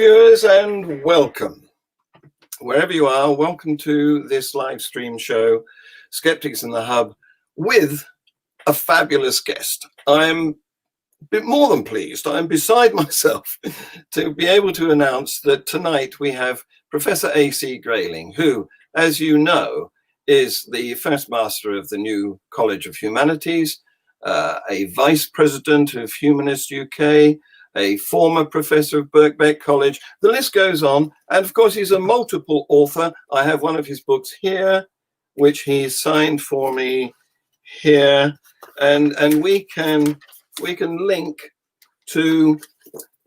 viewers, and welcome. Wherever you are, welcome to this live stream show, Skeptics in the Hub, with a fabulous guest. I'm a bit more than pleased. I'm beside myself to be able to announce that tonight we have Professor A C Grayling, who, as you know, is the first master of the new College of Humanities, a vice president of Humanist UK, a former professor of Birkbeck College. The list goes on. And of course, he's a multiple author. I have one of his books here, which he signed for me here. And we can link to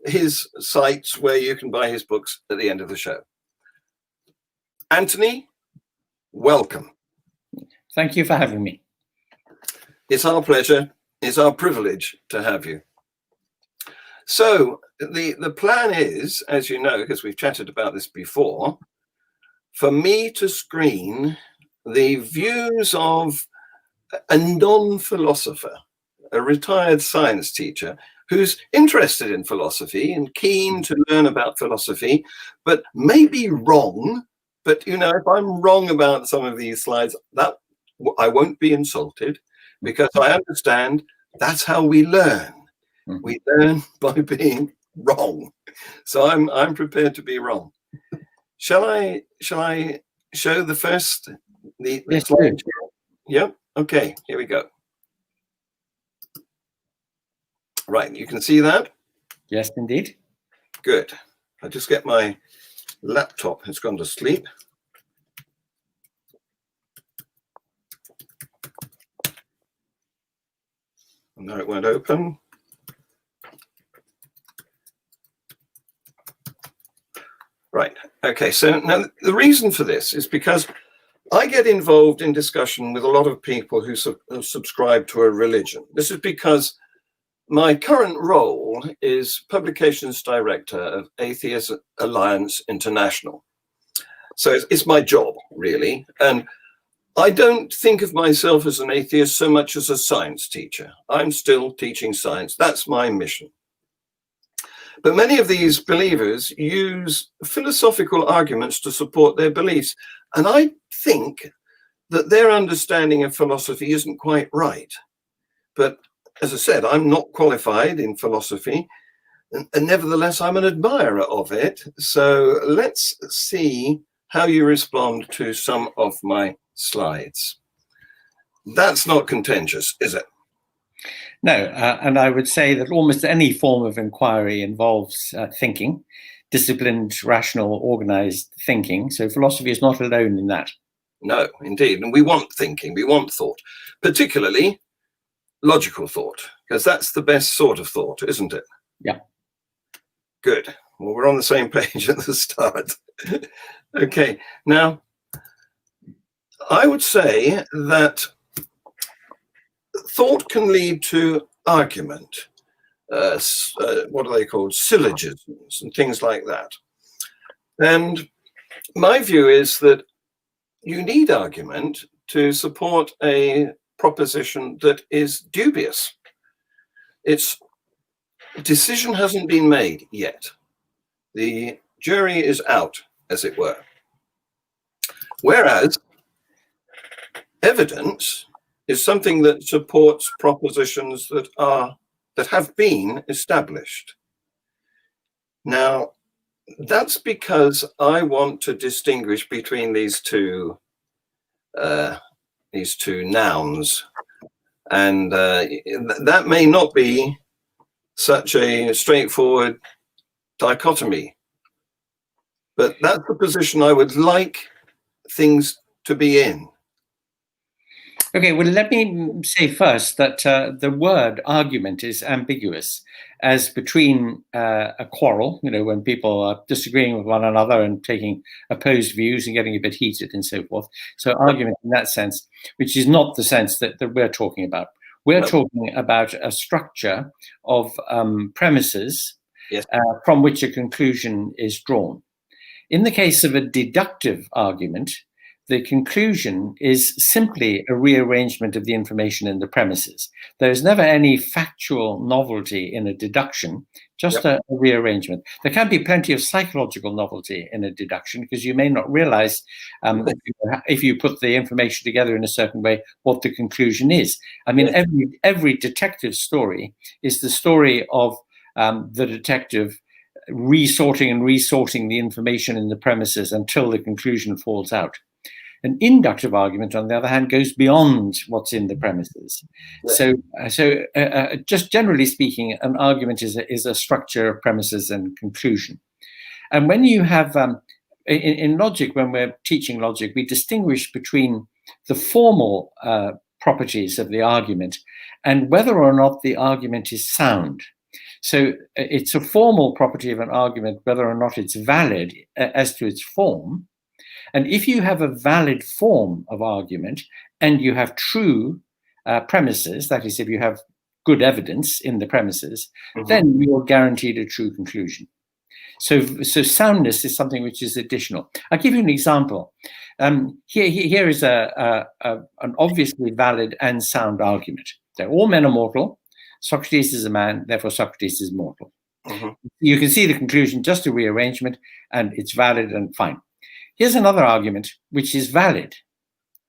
his sites where you can buy his books at the end of the show. Anthony, welcome. Thank you for having me. It's our pleasure. It's our privilege to have you. So the plan is, as you know, because we've chatted about this before, for me to screen the views of a non-philosopher, a retired science teacher who's interested in philosophy and keen to learn about philosophy, but may be wrong. But, you know, if I'm wrong about some of these slides, that I won't be insulted, because I understand that's how we learn. We learn by being wrong. So I'm prepared to be wrong. Shall I show the first the Yes, slide? Yep. Okay, here we go. Right, you can see that? Yes, indeed. Good. I just get my laptop. It's gone to sleep. No, it won't open. Right. Okay. So now the reason for this is because I get involved in discussion with a lot of people who subscribe to a religion. This is because my current role is publications director of Atheist Alliance International. So it's my job, really. And I don't think of myself as an atheist so much as a science teacher. I'm still teaching science. That's my mission. But many of these believers use philosophical arguments to support their beliefs. And I think that their understanding of philosophy isn't quite right. But as I said, I'm not qualified in philosophy, and nevertheless, I'm an admirer of it. So let's see how you respond to some of my slides. That's not contentious, is it? No, and I would say that almost any form of inquiry involves thinking, disciplined, rational, organized thinking. So philosophy is not alone in that. No, indeed. And we want thinking, we want thought, particularly logical thought, because that's the best sort of thought, isn't it? Yeah. Good. Well, we're on the same page at the start. Okay. Now, I would say that thought can lead to argument. What are they called? Syllogisms and things like that. And my view is that you need argument to support a proposition that is dubious. Its decision hasn't been made yet. The jury is out, as it were. Whereas evidence is something that supports propositions that have been established. Now, that's because I want to distinguish between these two nouns, and that may not be such a straightforward dichotomy, but that's the position I would like things to be in. Okay, well, let me say first that the word argument is ambiguous, as between a quarrel, you know, when people are disagreeing with one another and taking opposed views and getting a bit heated and so forth. So argument in that sense, which is not the sense that we're talking about. We're talking about a structure of premises, yes, from which a conclusion is drawn. In the case of a deductive argument, the conclusion is simply a rearrangement of the information in the premises. There is never any factual novelty in a deduction just a rearrangement. There can be plenty of psychological novelty in a deduction, because you may not realize, if you put the information together in a certain way, what the conclusion is. I mean, every detective story is the story of the detective resorting and resorting the information in the premises until the conclusion falls out. An inductive argument, on the other hand, goes beyond what's in the premises. So just generally speaking, an argument is a structure of premises and conclusion. And when you have, in logic, when we're teaching logic, we distinguish between the formal properties of the argument and whether or not the argument is sound. So it's a formal property of an argument whether or not it's valid as to its form. And if you have a valid form of argument and you have true premises, that is, if you have good evidence in the premises, then you are guaranteed a true conclusion. So soundness is something which is additional. I'll give you an example. Here is an obviously valid and sound argument. So all men are mortal. Socrates is a man, therefore Socrates is mortal. You can see the conclusion, just a rearrangement, and it's valid and fine. Here's another argument which is valid,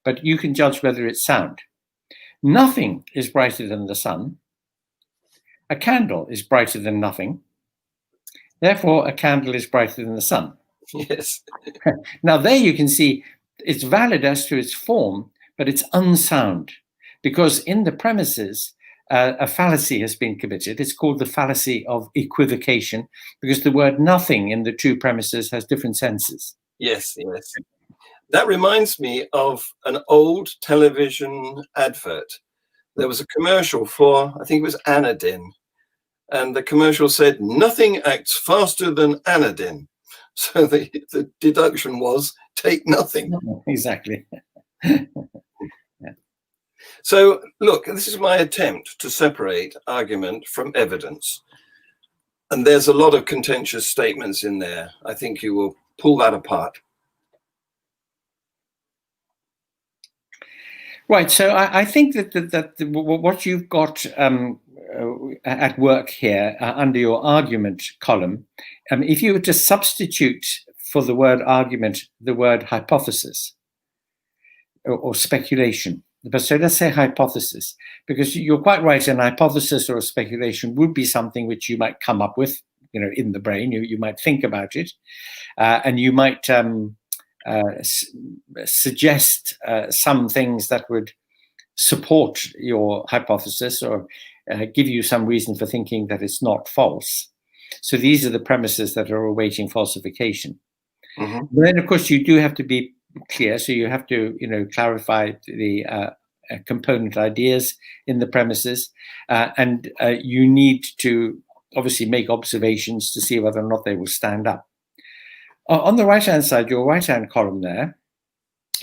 but you can judge whether it's sound. Nothing is brighter than the sun. A candle is brighter than nothing. Therefore, a candle is brighter than the sun. Yes. Now there you can see it's valid as to its form, but it's unsound, because in the premises, a fallacy has been committed. It's called the fallacy of equivocation, because the word nothing in the two premises has different senses. Yes. That reminds me of an old television advert. There was a commercial for, I think it was Anodin, and the commercial said, "Nothing acts faster than Anodin." So the deduction was, take nothing. Exactly. So look, this is my attempt to separate argument from evidence. And there's a lot of contentious statements in there. I think you will pull that apart. Right. So I think that what you've got at work here under your argument column, if you were to substitute for the word argument the word hypothesis or speculation, but so let's say hypothesis, because you're quite right, an hypothesis or a speculation would be something which you might come up with, in the brain. You might think about it, and you might suggest some things that would support your hypothesis or give you some reason for thinking that it's not false. So these are the premises that are awaiting falsification. But then, of course, you do have to be clear. So you have to, clarify the component ideas in the premises, and you need to obviously make observations to see whether or not they will stand up. On the right-hand side, your right-hand column there,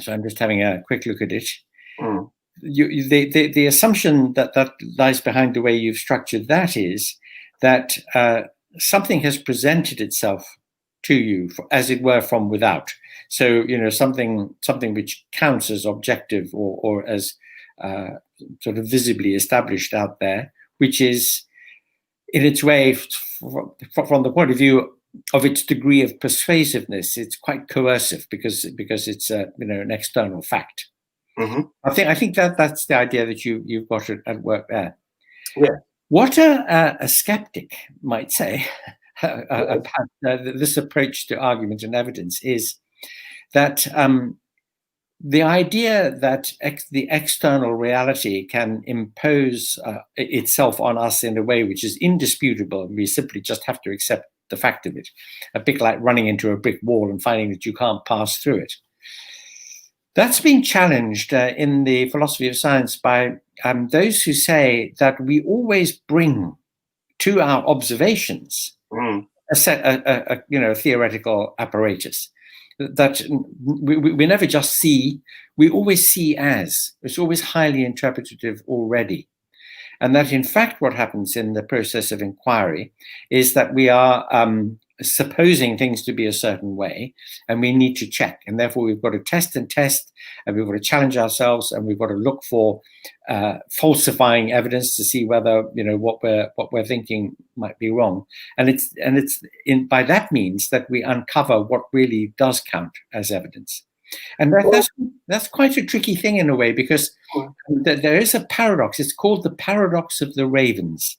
so I'm just having a quick look at it. The assumption that lies behind the way you've structured that is that something has presented itself to you, as it were, from without. So, something which counts as objective or as sort of visibly established out there, which is in its way, from the point of view of its degree of persuasiveness, it's quite coercive because it's an external fact. I think that's the idea that you've got at work there. Yeah. What a skeptic might say about this approach to argument and evidence is that the idea that the external reality can impose itself on us in a way which is indisputable, and we simply just have to accept the fact of it, a bit like running into a brick wall and finding that you can't pass through it. That's been challenged in the philosophy of science by those who say that we always bring to our observations a theoretical apparatus. That we never just see, we always see as. It's always highly interpretative already. And that in fact what happens in the process of inquiry is that we are supposing things to be a certain way, and we need to check. And therefore, we've got to test, and we've got to challenge ourselves, and we've got to look for falsifying evidence to see whether what we're thinking might be wrong. And it's by that means that we uncover what really does count as evidence. And that's quite a tricky thing in a way, because there is a paradox. It's called the paradox of the ravens,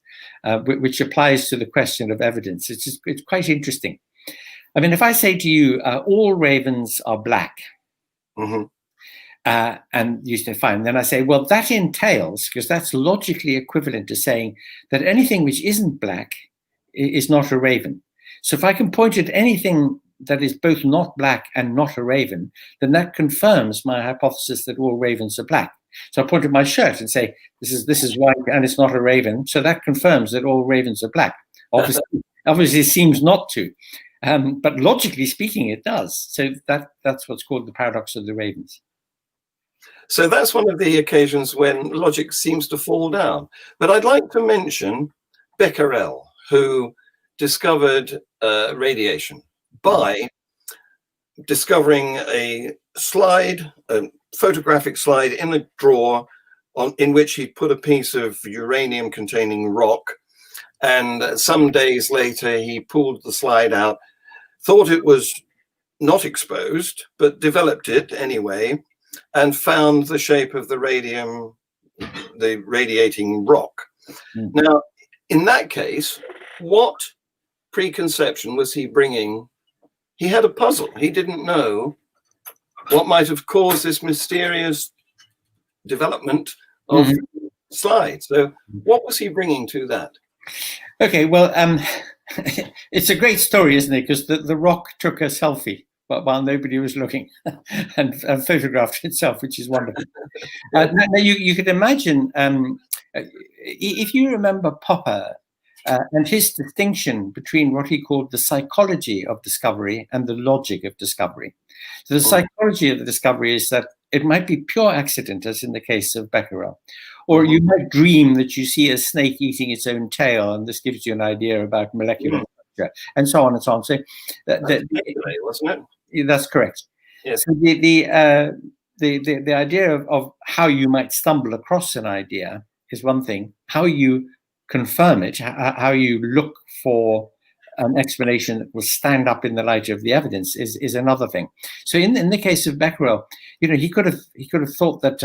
which applies to the question of evidence. It's quite interesting. I mean, if I say to you, all ravens are black, and you say, fine, then I say, well, that entails, because that's logically equivalent to saying that anything which isn't black is not a raven. So if I can point at anything that is both not black and not a raven, then that confirms my hypothesis that all ravens are black. So I point at my shirt and say, this is white and it's not a raven. So that confirms that all ravens are black. Obviously it seems not to, but logically speaking, it does. So that's what's called the paradox of the ravens. So that's one of the occasions when logic seems to fall down. But I'd like to mention Becquerel, who discovered radiation by discovering a photographic slide in a drawer in which he put a piece of uranium-containing rock, and some days later he pulled the slide out, thought it was not exposed, but developed it anyway, and found the shape of the radiating rock. Now, in that case, what preconception was he bringing? He had a puzzle. He didn't know what might have caused this mysterious development of slides. So what was he bringing to that? Okay, well, it's a great story, isn't it? Because the rock took a selfie while nobody was looking and photographed itself, which is wonderful. Now you could imagine, if you remember Popper, and his distinction between what he called the psychology of discovery and the logic of discovery. So the psychology of the discovery is that it might be pure accident, as in the case of Becquerel, or you might dream that you see a snake eating its own tail, and this gives you an idea about molecular structure, and so on and so on. So wasn't it? That's correct. Yes. So the idea of how you might stumble across an idea is one thing. How you confirm it, how you look for an explanation that will stand up in the light of the evidence is another thing. So in the case of Becquerel, he could have thought that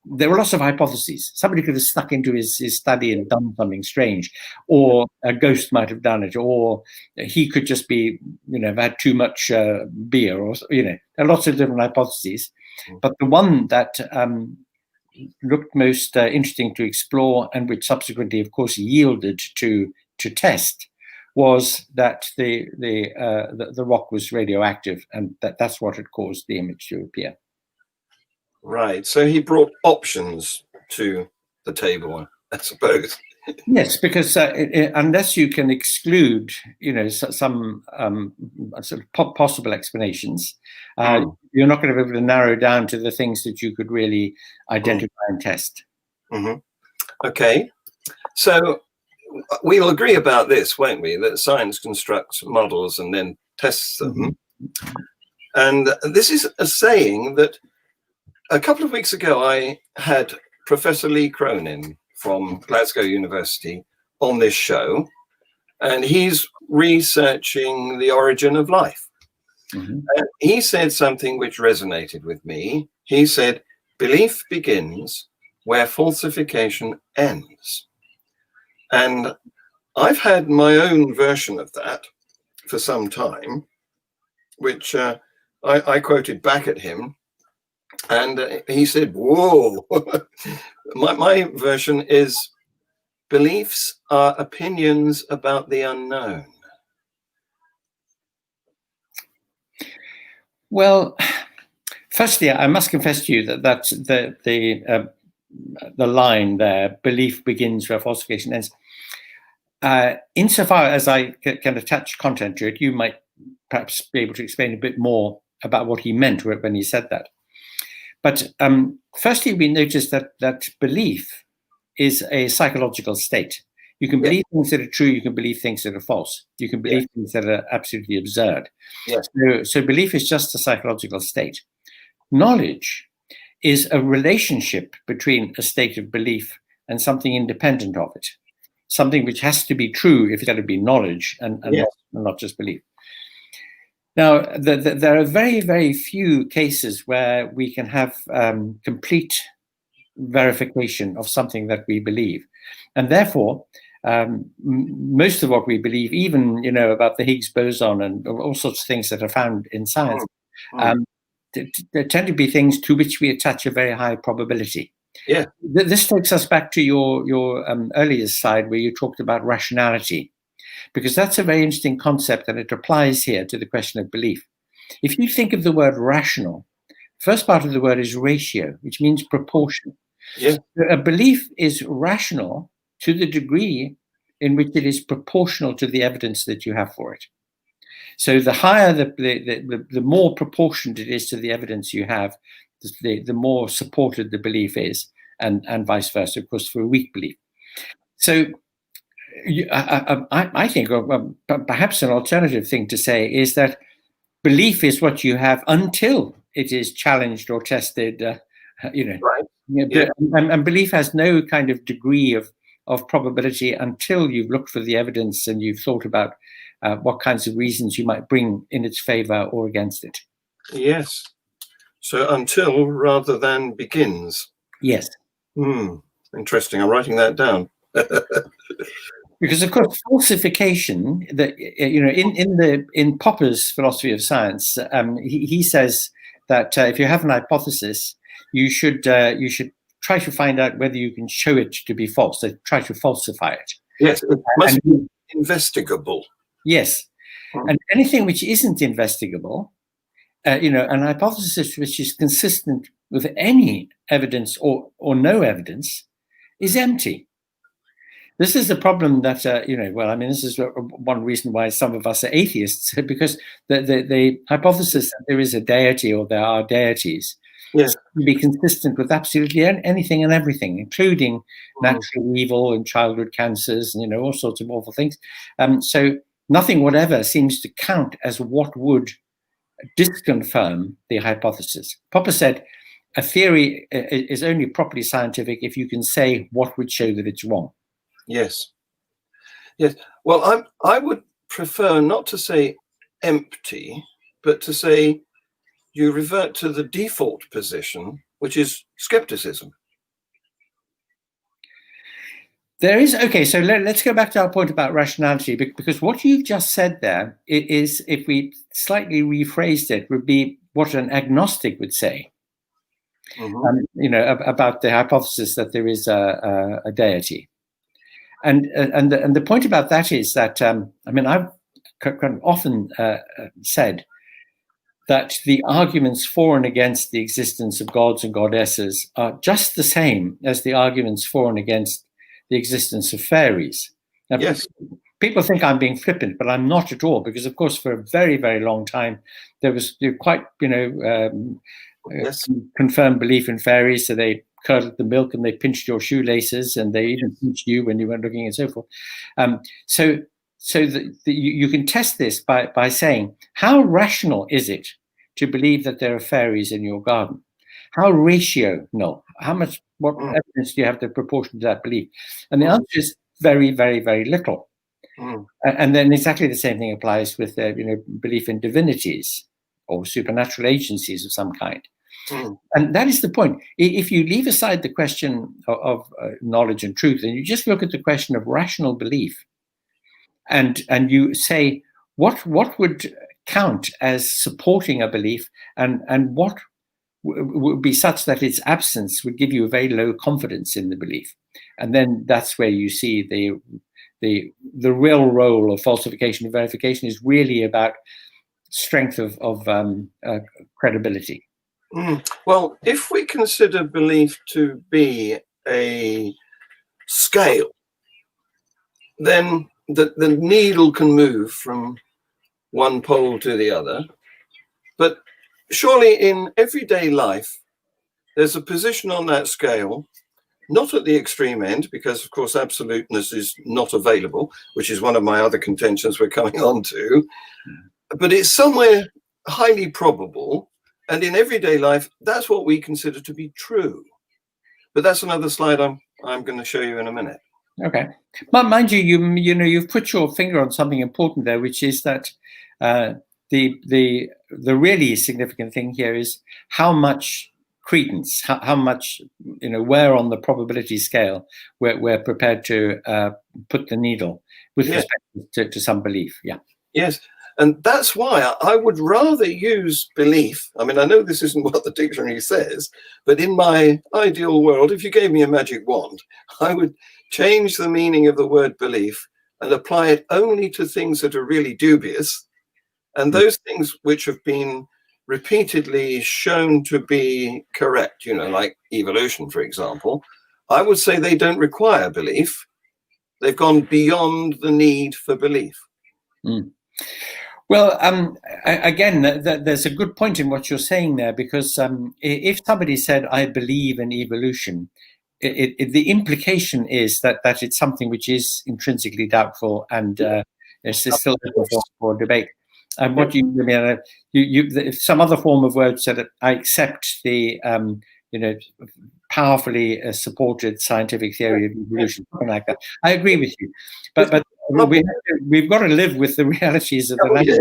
there were lots of hypotheses. Somebody could have snuck into his study and done something strange, or a ghost might have done it, or he could just be had too much beer, or there are lots of different hypotheses. But the one that looked most interesting to explore, and which subsequently, of course, yielded to test, was that the rock was radioactive, and that's what had caused the image to appear. Right. So he brought options to the table, I suppose. Yes, because unless you can exclude, some sort of possible explanations, you're not going to be able to narrow down to the things that you could really identify and test. Okay, so we'll agree about this, won't we? That science constructs models and then tests them. And this is a saying that a couple of weeks ago I had Professor Lee Cronin from Glasgow University on this show, and he's researching the origin of life. And he said something which resonated with me. He said, belief begins where falsification ends. And I've had my own version of that for some time, which I quoted back at him. And he said, whoa, my version is, beliefs are opinions about the unknown. Well, firstly, I must confess to you that that's the line there, belief begins where falsification ends. Insofar as I can attach content to it, you might perhaps be able to explain a bit more about what he meant when he said that. But firstly, we notice that belief is a psychological state. You can Yeah. believe things that are true. You can believe things that are false. You can believe things that are absolutely absurd. Yes. So belief is just a psychological state. Knowledge is a relationship between a state of belief and something independent of it, something which has to be true if it's going to be knowledge and not just belief. Now, there are very, very few cases where we can have complete verification of something that we believe. And therefore, most of what we believe, even, about the Higgs boson and all sorts of things that are found in science, there tend to be things to which we attach a very high probability. Yeah. This takes us back to your earlier slide where you talked about rationality, because that's a very interesting concept and it applies here to the question of belief. If you think of the word rational, first part of the word is ratio, which means proportion. Yeah. A belief is rational to the degree in which it is proportional to the evidence that you have for it. So the higher the more proportioned it is to the evidence you have, the more supported the belief is, and vice versa, of course, for a weak belief. So I think perhaps an alternative thing to say is that belief is what you have until it is challenged or tested, Right. And belief has no kind of degree of probability until you've looked for the evidence and you've thought about what kinds of reasons you might bring in its favor or against it. Yes. So until rather than begins. Yes. Interesting. I'm writing that down. Because of course, falsification, in Popper's philosophy of science, he says that if you have an hypothesis, you should try to find out whether you can show it to be false. So try to falsify it. Yes, it must be investigable. Yes, and anything which isn't investigable, an hypothesis which is consistent with any evidence or no evidence, is empty. This is the problem that, this is one reason why some of us are atheists, because the hypothesis that there is a deity or there are deities can be consistent with absolutely anything and everything, including natural evil and childhood cancers and, all sorts of awful things. So nothing whatever seems to count as what would disconfirm the hypothesis. Popper said, a theory is only properly scientific if you can say what would show that it's wrong. Yes. Yes. Well, I would prefer not to say empty, but to say you revert to the default position, which is skepticism. There is, okay, so let's go back to our point about rationality, because what you've just said there is, if we slightly rephrased it, would be what an agnostic would say, about the hypothesis that there is a deity. And the point about that is that, I've often said that the arguments for and against the existence of gods and goddesses are just the same as the arguments for and against the existence of fairies. Now, yes. People think I'm being flippant, but I'm not at all, because, of course, for a very, very long time, there was quite, confirmed belief in fairies. So they curdled the milk and they pinched your shoelaces, and they even pinched you when you weren't looking, and so forth. So you can test this by saying, how rational is it to believe that there are fairies in your garden? How rational? What evidence do you have to proportion to that belief? And the answer is very, very, very little. And then exactly the same thing applies with belief in divinities or supernatural agencies of some kind. And that is the point. If you leave aside the question of knowledge and truth, and you just look at the question of rational belief, and you say what would count as supporting a belief, and what would be such that its absence would give you a very low confidence in the belief, and then that's where you see the real role of falsification and verification is really about strength of credibility. Well, if we consider belief to be a scale, then the needle can move from one pole to the other. But surely in everyday life, there's a position on that scale not at the extreme end, because of course absoluteness is not available, which is one of my other contentions we're coming on to, but it's somewhere highly probable, and in everyday life that's what we consider to be true. But that's another slide I'm going to show you in a minute. Okay, but mind you, you've put your finger on something important there, which is that the really significant thing here is how much credence, how much, where on the probability scale we're prepared to put the needle with respect to some belief. Yeah. Yes. And that's why I would rather use belief. I mean, I know this isn't what the dictionary says, but in my ideal world, if you gave me a magic wand, I would change the meaning of the word belief and apply it only to things that are really dubious. And those things which have been repeatedly shown to be correct, like evolution, for example, I would say they don't require belief. They've gone beyond the need for belief. Mm. Well, again, there's a good point in what you're saying there, because if somebody said, I believe in evolution, the implication is that it's something which is intrinsically doubtful and it's still open for debate. And what if some other form of word said, I accept the, powerfully supported scientific theory of evolution, something like that. I agree with you, but we've got to live with the realities of the language.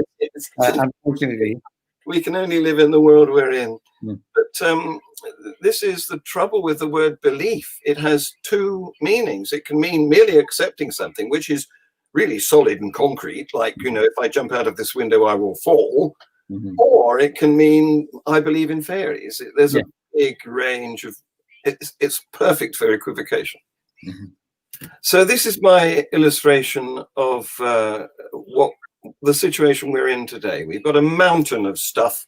Unfortunately, we can only live in the world we're in. But this is the trouble with the word belief. It has two meanings. It can mean merely accepting something, which is really solid and concrete, like, if I jump out of this window, I will fall. Or it can mean, I believe in fairies. There's a big range of, it's perfect for equivocation. So this is my illustration of what the situation we're in today. We've got a mountain of stuff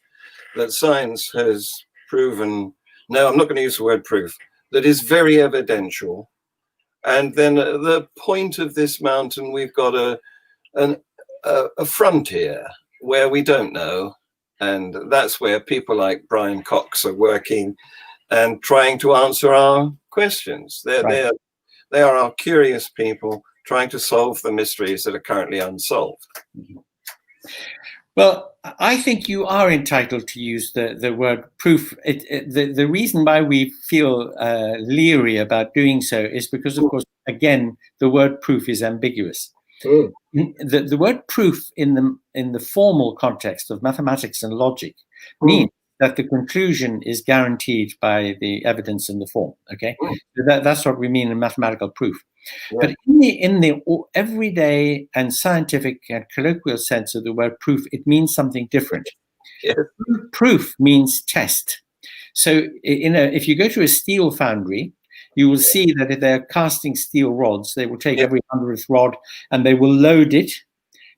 that science has proven. No, I'm not going to use the word proof. That is very evidential. And then at the point of this mountain, we've got a frontier where we don't know. And that's where people like Brian Cox are working and trying to answer our questions. They are our curious people trying to solve the mysteries that are currently unsolved. Well, I think you are entitled to use the word proof. The reason why we feel leery about doing so is because, of course, again, the word proof is ambiguous. The word proof in the formal context of mathematics and logic means that the conclusion is guaranteed by the evidence in the form. Okay, so that's what we mean in mathematical proof. But in the everyday and scientific and colloquial sense of the word proof, it means something different. Proof means test. So if you go to a steel foundry, you will see that if they're casting steel rods, they will take every 100th rod and they will load it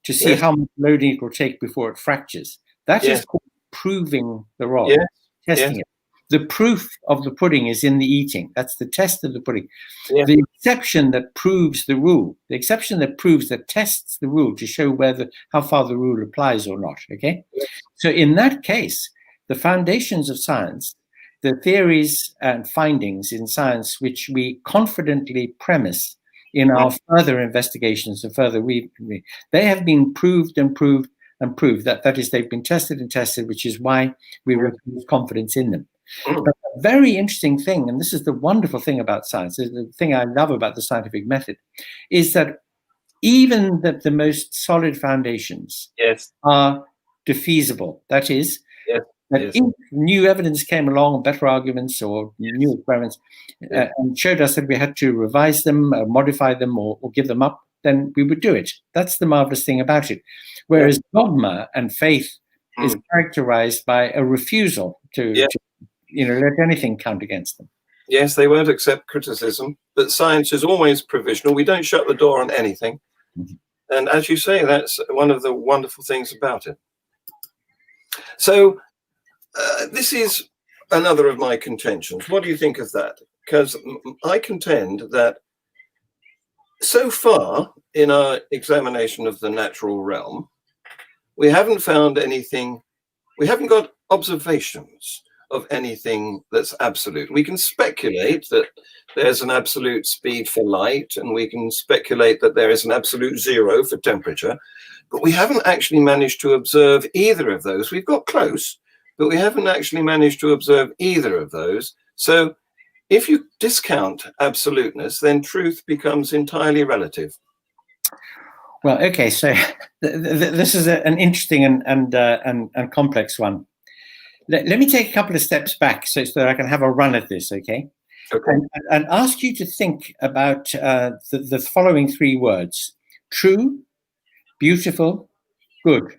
to see how much loading it will take before it fractures. That is called proving the rod, testing it. The proof of the pudding is in the eating. That's the test of the pudding. The exception that proves the rule, the exception that proves, that tests the rule to show how far the rule applies or not. Okay, so in that case, the foundations of science, the theories and findings in science which we confidently premise in our further investigations and further they have been proved and proved and proved. That is, they've been tested and tested, which is why we repose confidence in them. But a very interesting thing, and this is the wonderful thing about science, the thing I love about the scientific method, is that even the most solid foundations are defeasible. That is, that if new evidence came along, better arguments or new experiments, and showed us that we had to revise them, modify them, or give them up, then we would do it. That's the marvelous thing about it. Whereas dogma and faith is characterized by a refusal to let anything count against them. Yes, they won't accept criticism, but science is always provisional. We don't shut the door on anything. And as you say, that's one of the wonderful things about it. So this is another of my contentions. What do you think of that? Because I contend that so far in our examination of the natural realm, we haven't found anything, we haven't got observations of anything that's absolute. We can speculate that there's an absolute speed for light, and we can speculate that there is an absolute zero for temperature, but we haven't actually managed to observe either of those. We've got close, but we haven't actually managed to observe either of those. So if you discount absoluteness, then truth becomes entirely relative. Well, okay, so this is an interesting and complex one. Let me take a couple of steps back so that I can have a run at this, okay? Okay. And ask you to think about the following three words: true, beautiful, good.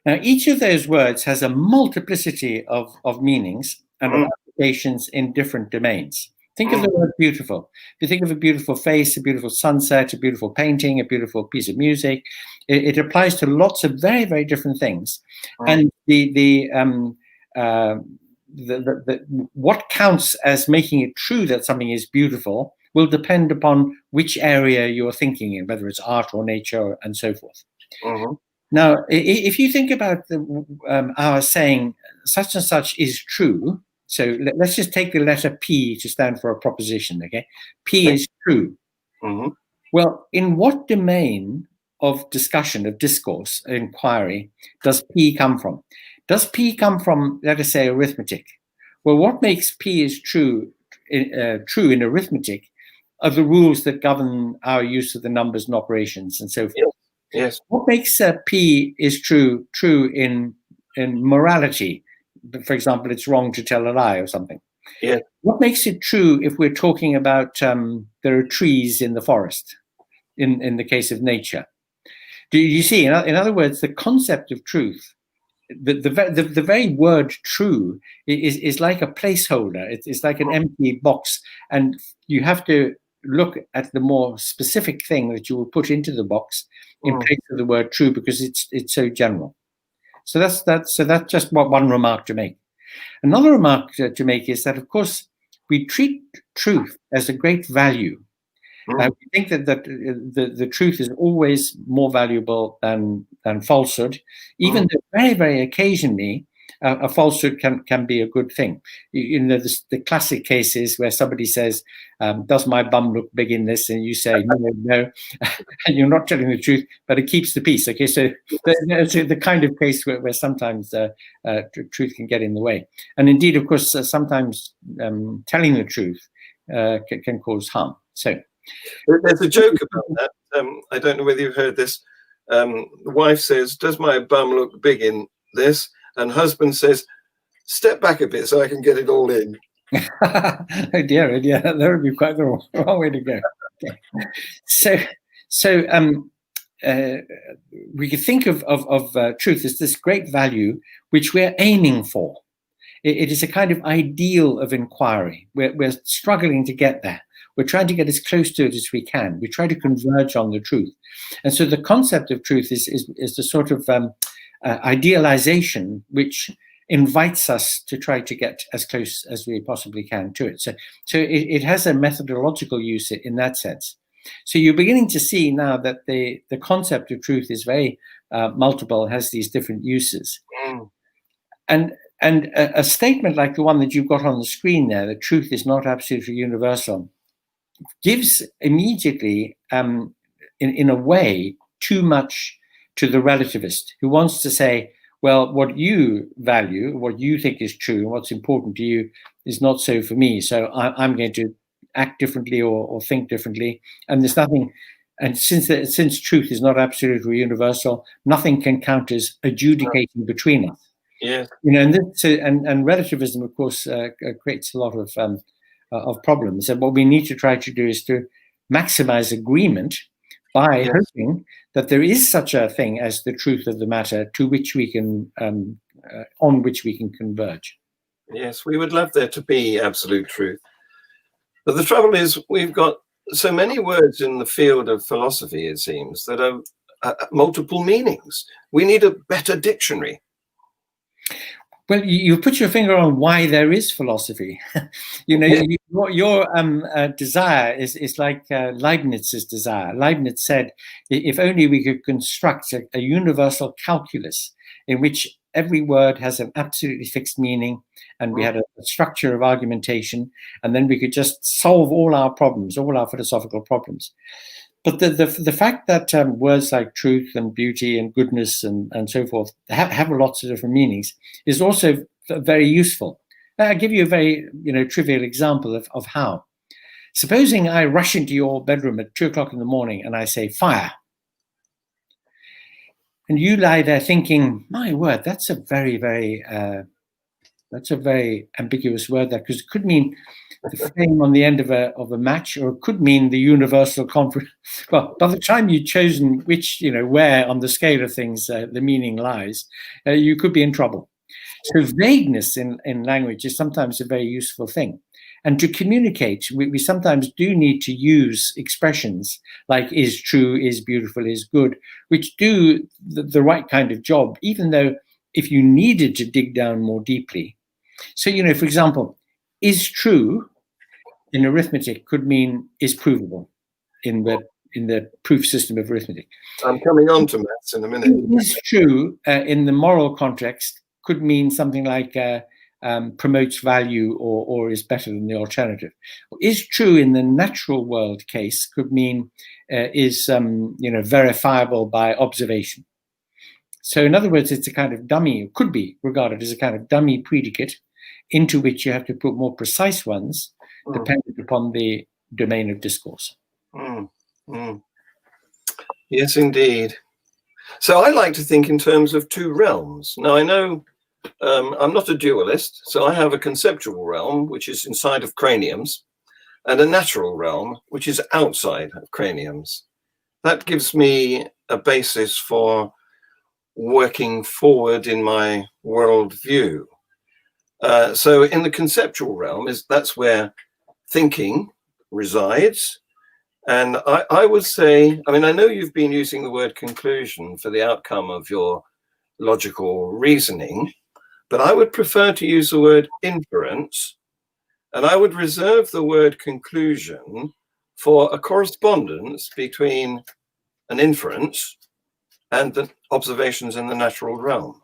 Now, each of those words has a multiplicity of meanings and of applications in different domains. Think of the word beautiful. If you think of a beautiful face, a beautiful sunset, a beautiful painting, a beautiful piece of music, it applies to lots of very, very different things. And what counts as making it true that something is beautiful will depend upon which area you're thinking in, whether it's art or nature and so forth. Now, if you think about our saying such and such is true, so let's just take the letter P to stand for a proposition, okay? P is true. Well, in what domain of discussion, of discourse, inquiry, does P come from? Does P come from, let us say, arithmetic? Well, what makes P is true in arithmetic are the rules that govern our use of the numbers and operations and so forth. Yes. What makes P is true in morality? For example, it's wrong to tell a lie or something. Yeah. What makes it true if we're talking about there are trees in the forest, in the case of nature? Do you see? In other words, the concept of truth, the very word true is like a placeholder. It's like an empty box, and you have to look at the more specific thing that you will put into the box in place of the word true, because it's so general. So that's just one remark to make. Another remark to make is that, of course, we treat truth as a great value. We think that the truth is always more valuable than falsehood, even though very, very occasionally a falsehood can be a good thing. You know, the classic case is where somebody says, does my bum look big in this? And you say, no, and you're not telling the truth, but it keeps the peace. Okay, so the kind of case where sometimes truth can get in the way. And indeed, of course, sometimes telling the truth can cause harm. So there's a joke about that. I don't know whether you've heard this. The wife says, does my bum look big in this? And husband says, step back a bit so I can get it all in. Oh dear, that would be quite the wrong way to go. Okay. So we could think of truth as this great value which we're aiming for. It is a kind of ideal of inquiry. We're struggling to get there. We're trying to get as close to it as we can. We try to converge on the truth. And so the concept of truth is the sort of idealization which invites us to try to get as close as we possibly can to it. So it has a methodological use in that sense. So you're beginning to see now that the concept of truth is very multiple, has these different uses. And a statement like the one that you've got on the screen there, that truth is not absolutely universal, gives immediately, in a way, too much to the relativist who wants to say, well, what you value, what you think is true, and what's important to you is not so for me. So I'm going to act differently or think differently. And there's nothing, and since truth is not absolute or universal, nothing can count as adjudicating between us. Yeah. You know, and relativism, of course, creates a lot of problems. And what we need to try to do is to maximize agreement by hoping that there is such a thing as the truth of the matter to which we can, on which we can converge. Yes, we would love there to be absolute truth. But the trouble is, we've got so many words in the field of philosophy, it seems, that are multiple meanings. We need a better dictionary. Well, you put your finger on why there is philosophy. You know, your desire is like Leibniz's desire. Leibniz said, if only we could construct a universal calculus in which every word has an absolutely fixed meaning, and we had a structure of argumentation, and then we could just solve all our problems, all our philosophical problems. But the fact that words like truth and beauty and goodness and so forth have lots of different meanings is also very useful. I'll give you a very trivial example of how. Supposing I rush into your bedroom at 2 o'clock in the morning and I say fire. And you lie there thinking, my word, that's a very, very ambiguous word there, because it could mean the flame on the end of a match, or it could mean the universal conference. Well, by the time you've chosen which, where on the scale of things the meaning lies, you could be in trouble. So vagueness in language is sometimes a very useful thing. And to communicate, we sometimes do need to use expressions like is true, is beautiful, is good, which do the right kind of job, even though if you needed to dig down more deeply. So, for example, is true in arithmetic could mean is provable in the proof system of arithmetic. I'm coming on to maths in a minute. Is true in the moral context could mean something like promotes value or is better than the alternative. Is true in the natural world case could mean is verifiable by observation. So in other words, it's a kind of dummy, could be regarded as a kind of dummy predicate into which you have to put more precise ones dependent upon the domain of discourse. Yes, indeed. So I like to think in terms of two realms. Now, I know I'm not a dualist, so I have a conceptual realm, which is inside of craniums, and a natural realm, which is outside of craniums. That gives me a basis for working forward in my worldview. So in the conceptual realm, that's where thinking resides. And I would say, I know you've been using the word conclusion for the outcome of your logical reasoning, but I would prefer to use the word inference, and I would reserve the word conclusion for a correspondence between an inference and the observations in the natural realm.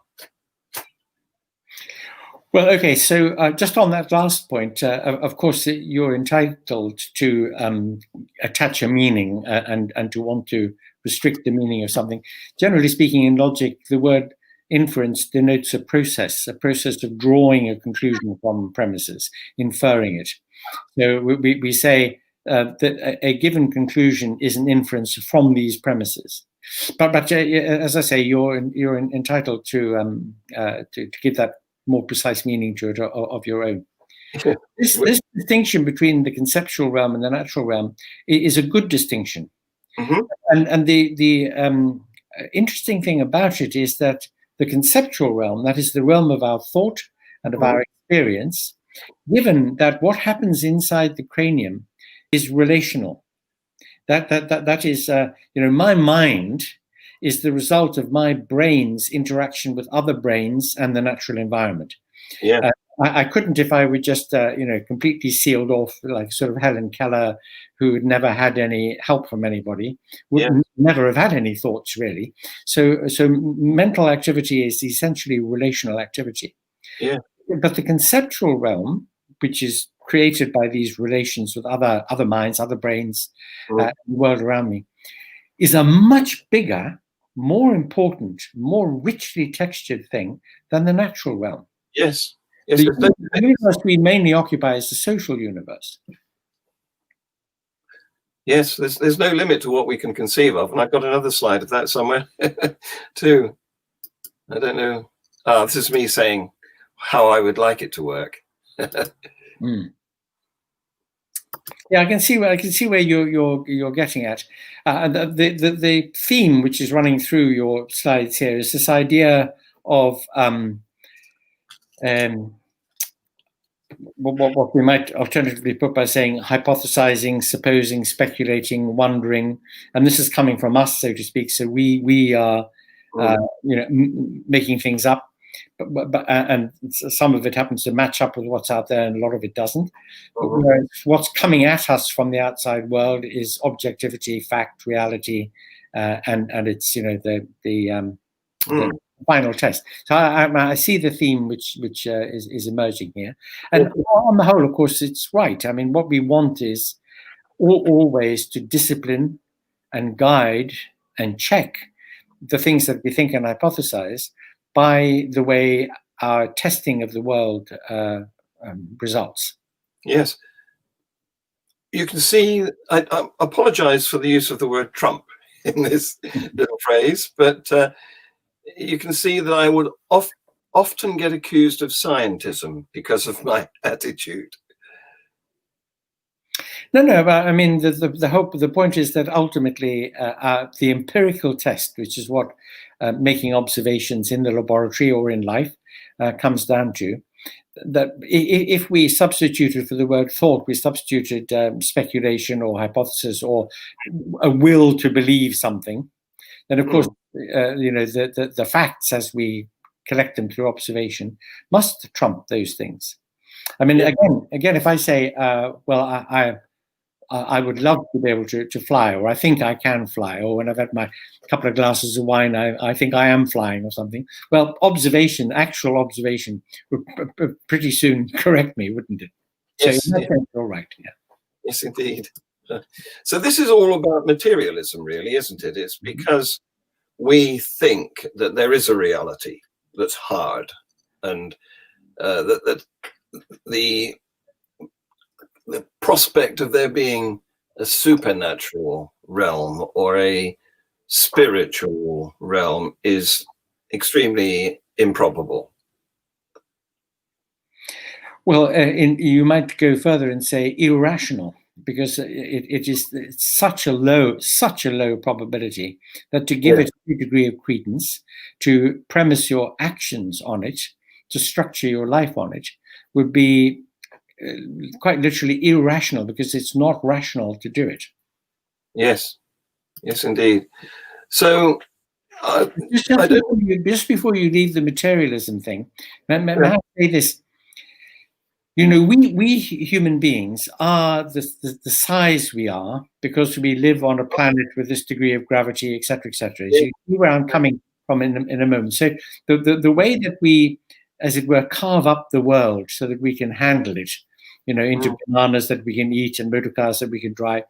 Well, okay, so just on that last point, of course, you're entitled to attach a meaning and to want to restrict the meaning of something. Generally speaking, in logic, the word inference denotes a process of drawing a conclusion from premises, inferring it. So we say that a given conclusion is an inference from these premises. But as I say, you're entitled to give that more precise meaning to it of your own. This distinction between the conceptual realm and the natural realm is a good distinction. And the interesting thing about it is that the conceptual realm, that is the realm of our thought and of our experience, given that what happens inside the cranium is relational. That is, my mind is the result of my brain's interaction with other brains and the natural environment. Yeah. I couldn't if I were just, completely sealed off, like sort of Helen Keller, who had never had any help from anybody, would never have had any thoughts, really. So mental activity is essentially relational activity. Yeah. But the conceptual realm, which is created by these relations with other minds, other brains, the world around me, is a much bigger, more important, more richly textured thing than the natural realm. Yes. The universe we mainly occupy is the social universe. Yes, there's no limit to what we can conceive of. And I've got another slide of that somewhere too. I don't know. This is me saying how I would like it to work. Yeah, I can see where you're getting at. The theme which is running through your slides here is this idea of what we might alternatively put by saying hypothesizing, supposing, speculating, wondering, and this is coming from us, so to speak. So we are making things up, but and some of it happens to match up with what's out there, and a lot of it doesn't. Whereas what's coming at us from the outside world is objectivity, fact, reality, and it's the final test. So I see the theme which is emerging here, and on the whole, of course, it's right. I mean, what we want is always to discipline and guide and check the things that we think and hypothesize by the way our testing of the world results. Yes. You can see, I apologize for the use of the word Trump in this little phrase, but you can see that I would often get accused of scientism because of my attitude. No, but I mean, the point is that ultimately the empirical test, which is what making observations in the laboratory or in life comes down to, that if we substituted for the word thought, we substituted speculation or hypothesis or a will to believe something, then of course, the facts as we collect them through observation must trump those things. I mean, again, if I say, well, I would love to be able to fly, or I think I can fly, or when I've had my couple of glasses of wine, I think I am flying or something. Well, actual observation would pretty soon correct me, wouldn't it? Yes, so in that sense, all right. Yeah. Yes, indeed. So this is all about materialism, really, isn't it? It's because we think that there is a reality that's hard, and that the prospect of there being a supernatural realm or a spiritual realm is extremely improbable. Well, you might go further and say irrational, because it's such a low probability that to give it a degree of credence, to premise your actions on it, to structure your life on it, would be quite literally irrational, because it's not rational to do it. Yes, indeed. So just before you leave the materialism thing, may I say this? You know, we human beings are the size we are because we live on a planet with this degree of gravity, etc., etc. So you see where I'm coming from in a moment. So the way that we, as it were, carve up the world so that we can handle it, into bananas that we can eat and motor cars that we can drive,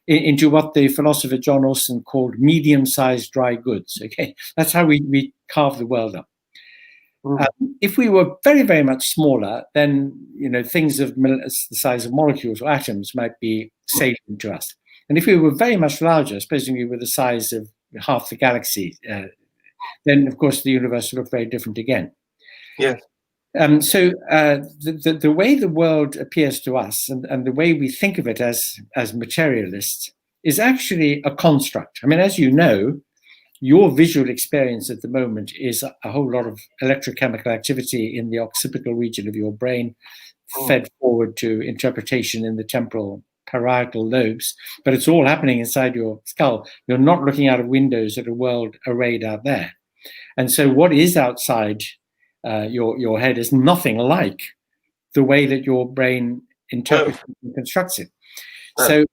into what the philosopher John Austin called medium-sized dry goods. Okay, that's how we carve the world up. If we were very, very much smaller, then things of the size of molecules or atoms might be salient to us. And if we were very much larger, supposing we were the size of half the galaxy, then of course the universe would look very different again. Yeah. So the way the world appears to us, and the way we think of it as materialists, is actually a construct. I mean, as you know, your visual experience at the moment is a whole lot of electrochemical activity in the occipital region of your brain, fed forward to interpretation in the temporal parietal lobes, but it's all happening inside your skull. You're not looking out of windows at a world arrayed out there. And so what is outside your head is nothing like the way that your brain interprets and constructs it. So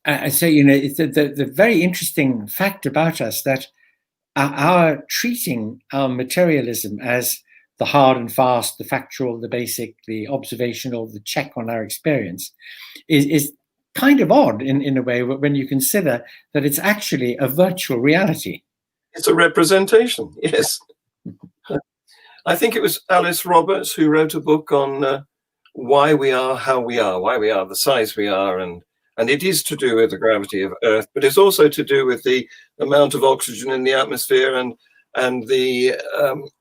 it's the very interesting fact about us that our treating our materialism as the hard and fast, the factual, the basic, the observational, the check on our experience is kind of odd in a way when you consider that it's actually a virtual reality. It's a representation, yes. I think it was Alice Roberts who wrote a book on why we are how we are, why we are the size we are, and it is to do with the gravity of Earth, but it's also to do with the amount of oxygen in the atmosphere and the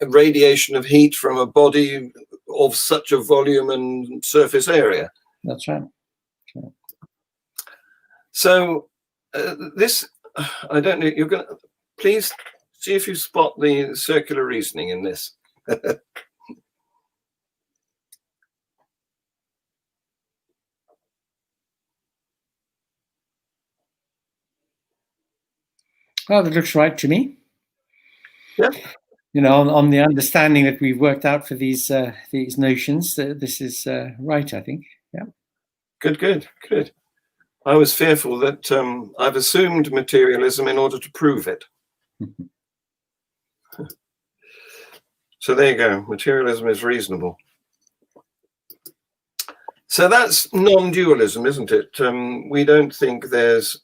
radiation of heat from a body of such a volume and surface area. That's right. So this, I don't know, you're going to, please see if you spot the circular reasoning in this. Well, that looks right to me. Yeah. On the understanding that we've worked out for these notions, this is right, I think. Yeah. Good. I was fearful that I've assumed materialism in order to prove it. So there you go. Materialism is reasonable. So that's non-dualism, isn't it? We don't think there's...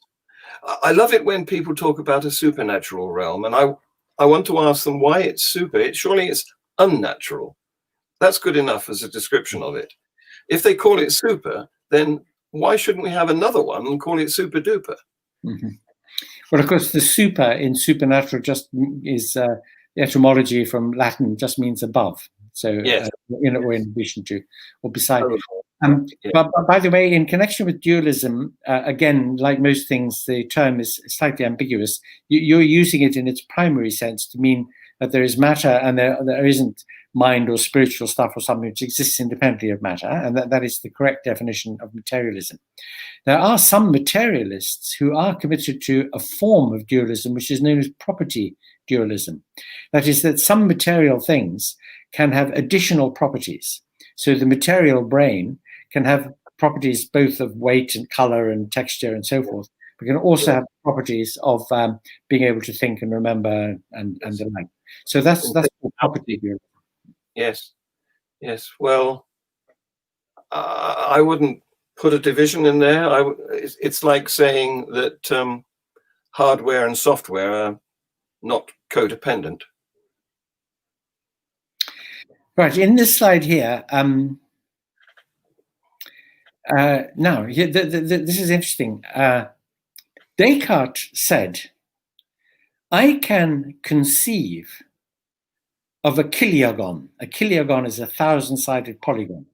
I love it when people talk about a supernatural realm, and I want to ask them why it's super. Surely it's unnatural. That's good enough as a description of it. If they call it super, then why shouldn't we have another one and call it super duper? Mm-hmm. Well, of course, the super in supernatural just is the etymology from Latin, just means above. So, yes. In addition to or beside. Yeah. But by the way, in connection with dualism, again, like most things, the term is slightly ambiguous. You're using it in its primary sense to mean that there is matter and there isn't mind or spiritual stuff or something which exists independently of matter, and that is the correct definition of materialism. There are some materialists who are committed to a form of dualism which is known as property dualism. That is, that some material things can have additional properties. So the material brain can have properties both of weight and color and texture and so forth, but can also have properties of being able to think and remember and the like. So that's property dualism. Yes, yes. Well, I wouldn't put a division in there. It's like saying that hardware and software are not codependent. Right. In this slide here, now this is interesting. Descartes said, "I can conceive of a kiliagon." A kiliagon is a 1,000-sided polygon.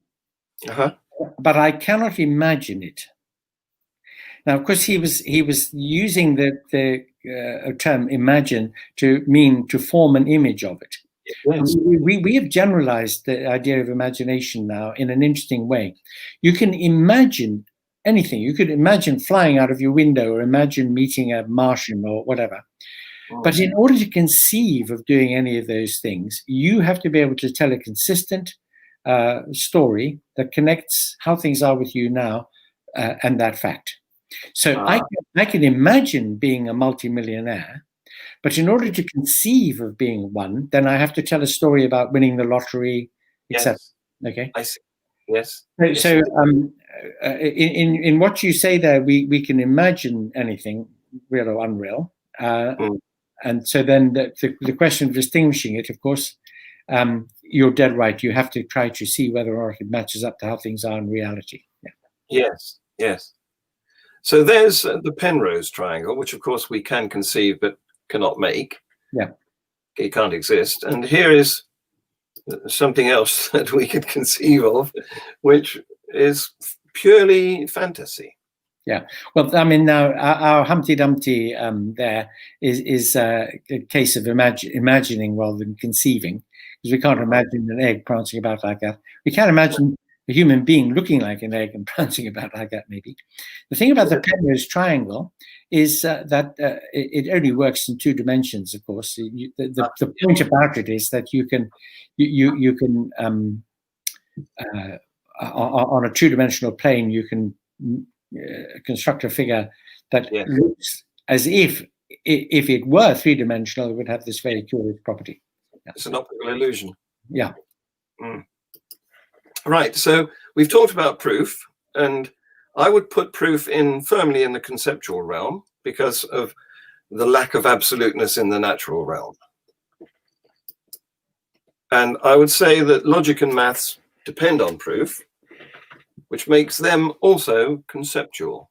But I cannot imagine it. Now, of course, he was using the term imagine to mean to form an image of it. Yes. We have generalized the idea of imagination now in an interesting way. You can imagine anything. You could imagine flying out of your window or imagine meeting a Martian or whatever. But in order to conceive of doing any of those things, you have to be able to tell a consistent story that connects how things are with you now and that fact. So I can imagine being a multimillionaire, but in order to conceive of being one, then I have to tell a story about winning the lottery, etc. Yes. Okay. I see. Yes. So in what you say there, we can imagine anything, real or unreal. And so then the question of distinguishing it, of course, you're dead right. You have to try to see whether or not it matches up to how things are in reality. Yeah. Yes, yes. So there's the Penrose triangle, which of course we can conceive but cannot make. Yeah. It can't exist. And here is something else that we could conceive of, which is purely fantasy. Yeah. Well, I mean, now our Humpty Dumpty there is a case of imagining rather than conceiving, because we can't imagine an egg prancing about like that. We can imagine a human being looking like an egg and prancing about like that, maybe. The thing about the Penrose triangle is that it only works in 2 dimensions, of course. The point about it is that you can on a 2-dimensional plane, you can construct a figure that looks as if it were 3-dimensional, it would have this very curious property. Yeah. It's an optical illusion. Yeah. Right. So we've talked about proof, and I would put proof firmly in the conceptual realm because of the lack of absoluteness in the natural realm. And I would say that logic and maths depend on proof, which makes them also conceptual.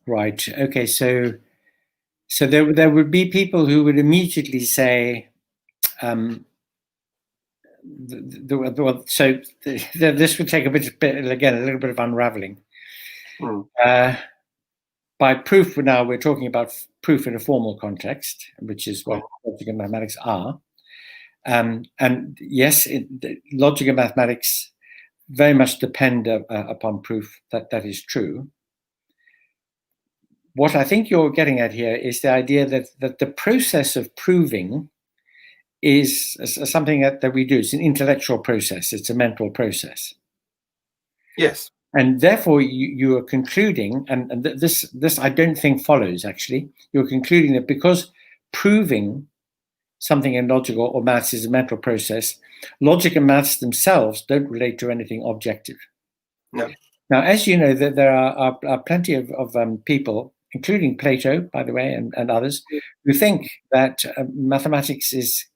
Right. Okay. So there would be people who would immediately say, this would take a little bit of unraveling. By proof, now we're talking about proof in a formal context, which is what logic and mathematics are. And yes, logic and mathematics very much depend upon proof. That is true. What I think you're getting at here is the idea that the process of proving is something that we do. It's an intellectual process. It's a mental process. Yes. And therefore, you are concluding, and this I don't think follows, actually. You're concluding that because proving something in logical or maths is a mental process, logic and maths themselves don't relate to anything objective. No. Now, as you know, that there are plenty of people, including Plato, by the way, and others, who think that mathematics is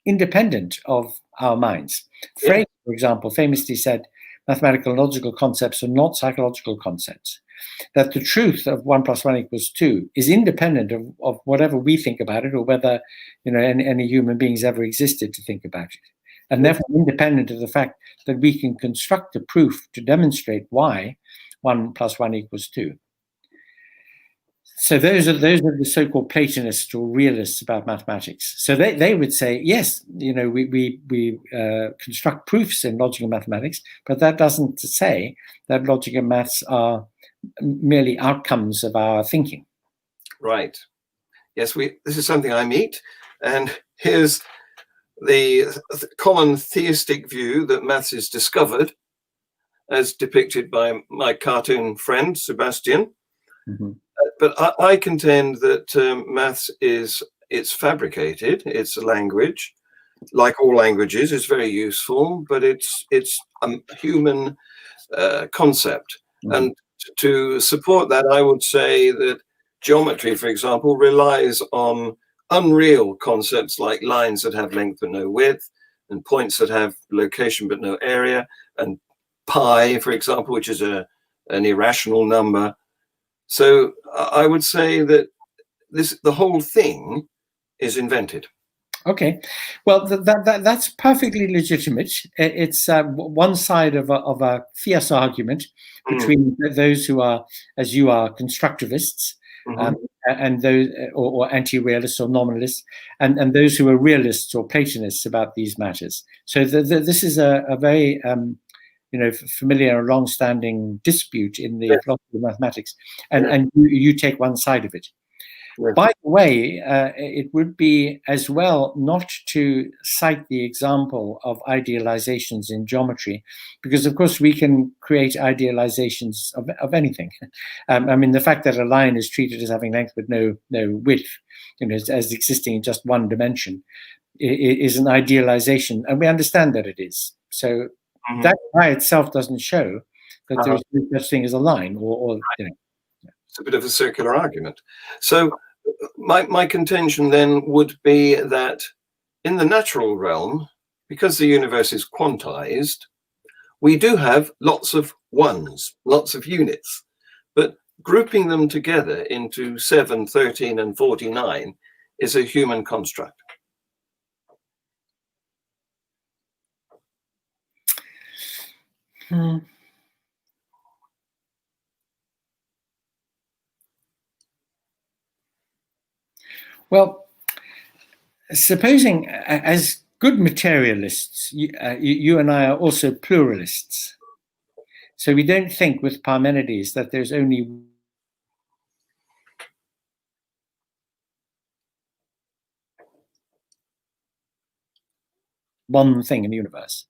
independent of our minds. Yeah. Frege, for example, famously said, mathematical and logical concepts are not psychological concepts. That the truth of 1 + 1 = 2 is independent of whatever we think about it, or whether any human beings ever existed to think about it, and therefore independent of the fact that we can construct a proof to demonstrate why 1 + 1 = 2. So those are the so-called Platonists or realists about mathematics. So they would say, yes, we construct proofs in logic and mathematics, but that doesn't say that logic and maths are merely outcomes of our thinking. Right. Yes, this is something I meet, and here's the common theistic view that maths is discovered, as depicted by my cartoon friend Sebastian. Mm-hmm. But I contend that maths it's fabricated. It's a language, like all languages, is very useful, but it's a human concept. Mm-hmm. And to support that, I would say that geometry, for example, relies on unreal concepts like lines that have length but no width, and points that have location but no area, and pi, for example, which is an irrational number. So I would say that the whole thing is invented. Okay. Well, that's perfectly legitimate. It's one side of a fierce argument between those who are, as you are, constructivists, and those or anti-realists or nominalists, and those who are realists or Platonists about these matters. So this is a very familiar, long-standing dispute in the philosophy of mathematics, and you take one side of it. Yeah. By the way, it would be as well not to cite the example of idealizations in geometry, because of course we can create idealizations of anything. I mean, the fact that a line is treated as having length with no width, as existing in just one dimension, is an idealization, and we understand that it is. So that by itself doesn't show that there is no such thing as a line, or It's a bit of a circular argument. So my contention then would be that in the natural realm, because the universe is quantized, we do have lots of ones, lots of units, but grouping them together into 7, 13, and 49 is a human construct. Well, supposing as good materialists, you and I are also pluralists. So we don't think with Parmenides that there's only one thing in the universe.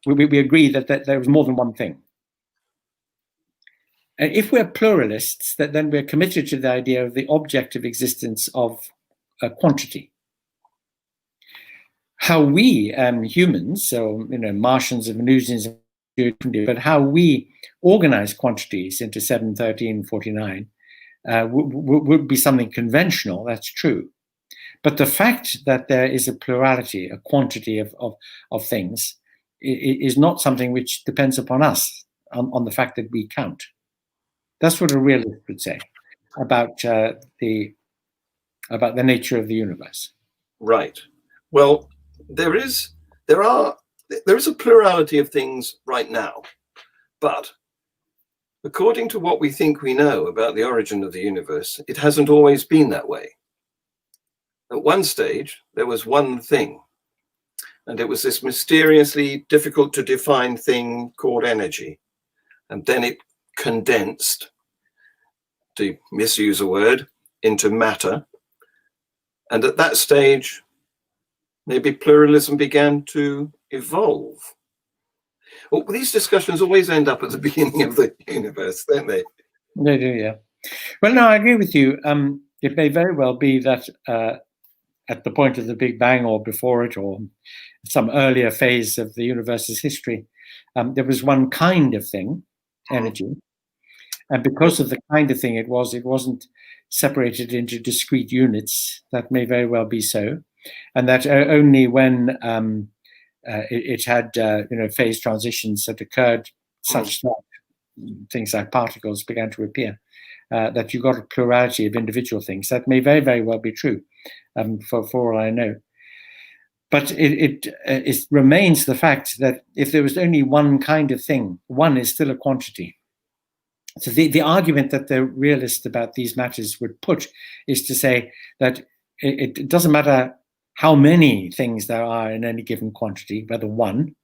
We agree that there is more than one thing. And if we're pluralists, then we're committed to the idea of the objective existence of a quantity. How we humans, so Martians and Venusians, but how we organize quantities into 7, 13, 49 would be something conventional. That's true. But the fact that there is a plurality, a quantity of things, is not something which depends upon us, on the fact that we count. That's what a realist would say about the nature of the universe. Right. Well, there is a plurality of things right now, but according to what we think we know about the origin of the universe, it hasn't always been that way. At one stage, there was one thing, and it was this mysteriously difficult to define thing called energy. And then it condensed, to misuse a word, into matter. And at that stage, maybe pluralism began to evolve. Well, these discussions always end up at the beginning of the universe, don't they? They do, yeah. Well, no, I agree with you. It may very well be that at the point of the Big Bang or before it, or some earlier phase of the universe's history, there was one kind of thing, energy. And because of the kind of thing it wasn't separated into discrete units. That may very well be so. And that only when it had phase transitions that occurred such that things like particles began to appear, that you got a plurality of individual things. That may very, very well be true, for all I know. But it remains the fact that if there was only one kind of thing, one is still a quantity. So the argument that the realists about these matters would put is to say that it doesn't matter how many things there are in any given quantity, whether 1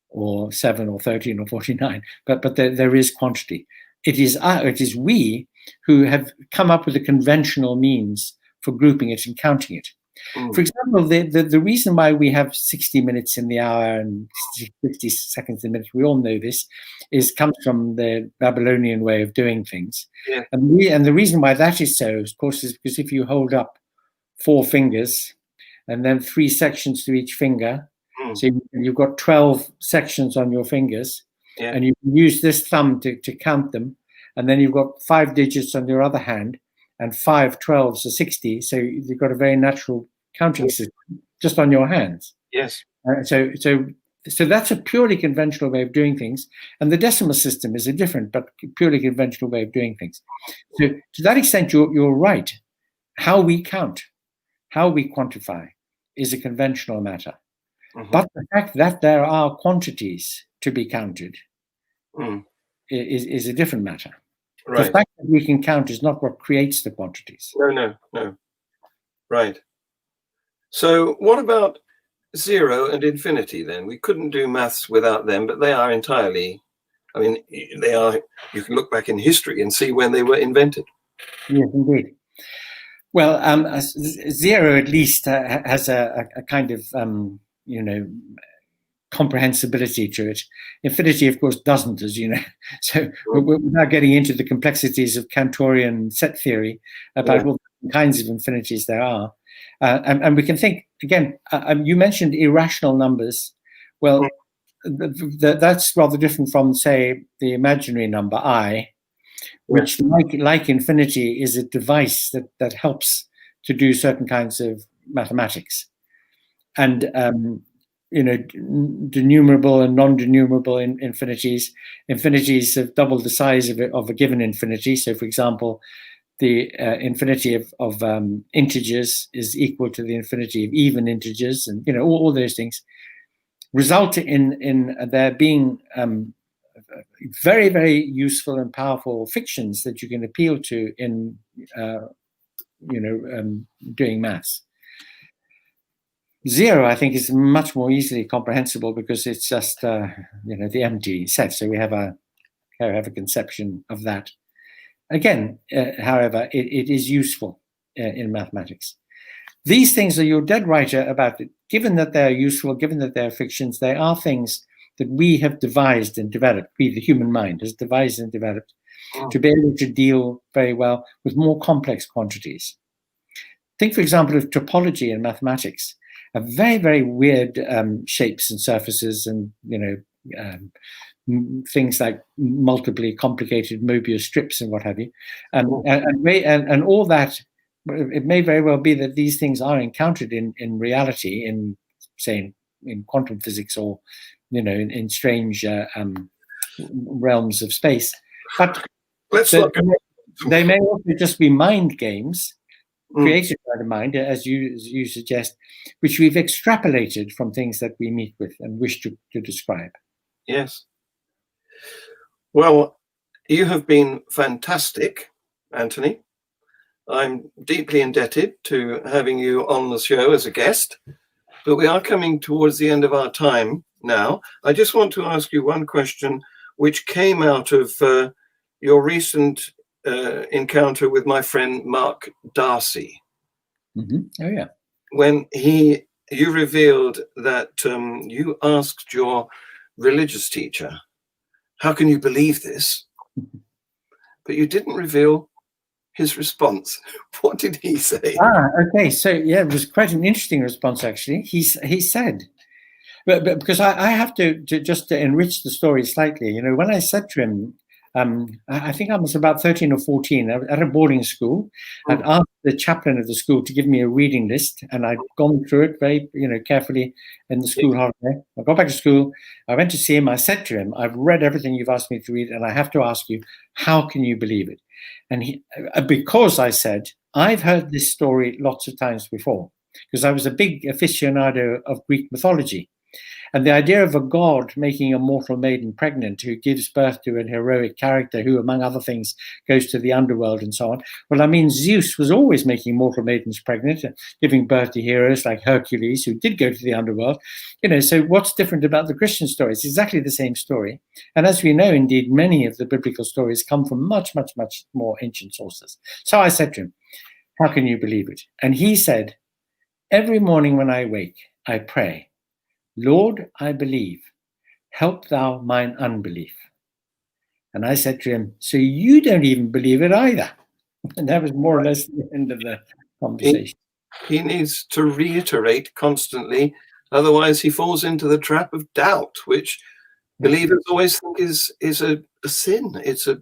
or 7 or 13 or 49, but there is quantity. It is we who have come up with a conventional means for grouping it and counting it. For example, the reason why we have 60 minutes in the hour and 50 seconds in a minute, we all know this, comes from the Babylonian way of doing things. Yeah. And the reason why that is so, of course, is because if you hold up 4 fingers and then 3 sections to each finger, so you've got 12 sections on your fingers, and you use this thumb to count them, and then you've got 5 digits on your other hand, and 5 12s are 60. So you've got a very natural counting system just on your hands. Yes. So that's a purely conventional way of doing things, and the decimal system is a different but purely conventional way of doing things. So to that extent, you're right. How we count, how we quantify, is a conventional matter. But the fact that there are quantities to be counted is a different matter. Right. The fact that we can count is not what creates the quantities. No. Right. So what about 0 and infinity then? We couldn't do maths without them, but they are entirely, they are, you can look back in history and see when they were invented. Yes, indeed. Well, 0 at least has a kind of, comprehensibility to it. Infinity, of course, doesn't, as you know. So we're now getting into the complexities of Cantorian set theory about what kinds of infinities there are. And we can think, again, you mentioned irrational numbers. Well, that's rather different from, say, the imaginary number I, which, like infinity, is a device that helps to do certain kinds of mathematics. And denumerable and non-denumerable infinities have doubled the size of a given infinity. So, for example, the infinity of integers is equal to the infinity of even integers, and all those things result in there being very, very useful and powerful fictions that you can appeal to in doing maths. 0, I think, is much more easily comprehensible because it's just the empty set. So we have a conception of that. Again, however, it is useful in mathematics. These things you're dead right about it. Given that they're useful, given that they're fictions, they are things that we have devised and developed. We, the human mind, has devised and developed to be able to deal very well with more complex quantities. Think, for example, of topology in mathematics. Very, very weird shapes and surfaces, and things like multiply complicated Mobius strips and what have you, and all that. It may very well be that these things are encountered in reality, in quantum physics, or in strange realms of space. But they may also just be mind games created by the mind, as you suggest, which we've extrapolated from things that we meet with and wish to describe. Yes. Well, you have been fantastic, Anthony. I'm deeply indebted to having you on the show as a guest, but we are coming towards the end of our time now. I just want to ask you one question, which came out of your recent encounter with my friend Mark Darcy. Oh yeah. When you revealed that you asked your religious teacher, "How can you believe this?" But you didn't reveal his response. What did he say? Okay. So yeah, it was quite an interesting response actually. He said, but because I have to just to enrich the story slightly. You know, when I said to him, I think I was about 13 or 14 at a boarding school. I'd asked the chaplain of the school to give me a reading list, and I'd gone through it very, carefully in the school holiday. I got back to school. I went to see him. I said to him, "I've read everything you've asked me to read, and I have to ask you, how can you believe it?" And because I said, I've heard this story lots of times before, because I was a big aficionado of Greek mythology. And the idea of a god making a mortal maiden pregnant who gives birth to an heroic character who, among other things, goes to the underworld and so on. Well, I mean, Zeus was always making mortal maidens pregnant, giving birth to heroes like Hercules, who did go to the underworld. So what's different about the Christian story? It's exactly the same story. And as we know, indeed, many of the biblical stories come from much, much, much more ancient sources. So I said to him, how can you believe it? And he said, every morning when I wake, I pray, Lord, I believe, help thou mine unbelief. And I said to him, so you don't even believe it either. And that was more or less the end of the conversation. He needs to reiterate constantly, otherwise he falls into the trap of doubt, which believers always think is a sin. It's a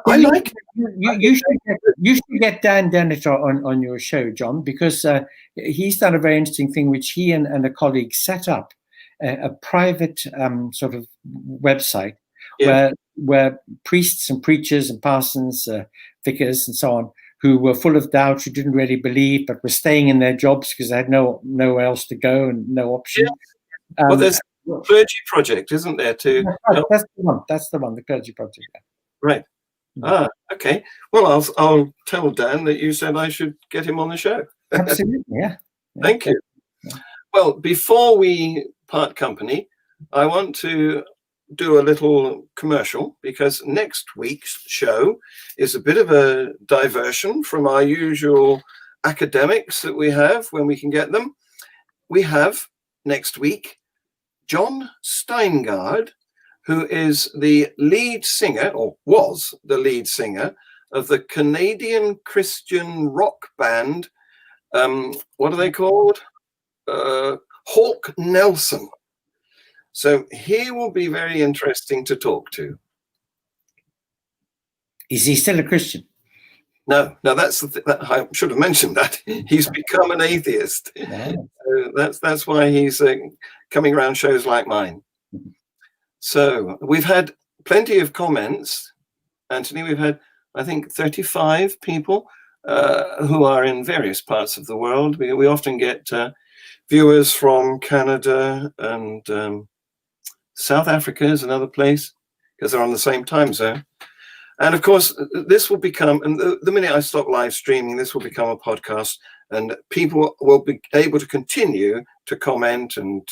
I like you should get Dan Dennetter on your show, John, because he's done a very interesting thing, which he and a colleague set up a private sort of website where priests and preachers and parsons, vicars and so on, who were full of doubt, who didn't really believe, but were staying in their jobs because they had nowhere else to go and no option. Yeah. Well, there's a clergy project, isn't there? That's the one. That's the one, the clergy project. Right. Okay. Well, I'll tell Dan that you said I should get him on the show. Absolutely, yeah. Thank you. Yeah. Well, before we part company, I want to do a little commercial, because next week's show is a bit of a diversion from our usual academics that we have when we can get them. We have next week John Steingard, who is the lead singer, or was the lead singer, of the Canadian Christian rock band, what are they called? Hawk Nelson. So he will be very interesting to talk to. Is he still a Christian? No, that's the I should have mentioned that. He's become an atheist. No. So that's why he's coming around shows like mine. So we've had plenty of comments, Anthony. We've had, I think, 35 people who are in various parts of the world. We often get viewers from Canada and South Africa is another place, because they're on the same time zone. And of course, this will become, and the minute I stop live streaming, this will become a podcast, and people will be able to continue to comment, and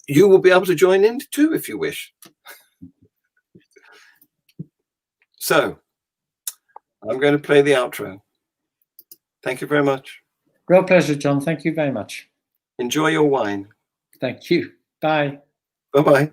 you will be able to join in too if you wish. So I'm going to play the outro. Thank you very much. Real pleasure, John. Thank you very much. Enjoy your wine. Thank you. Bye. Bye-bye.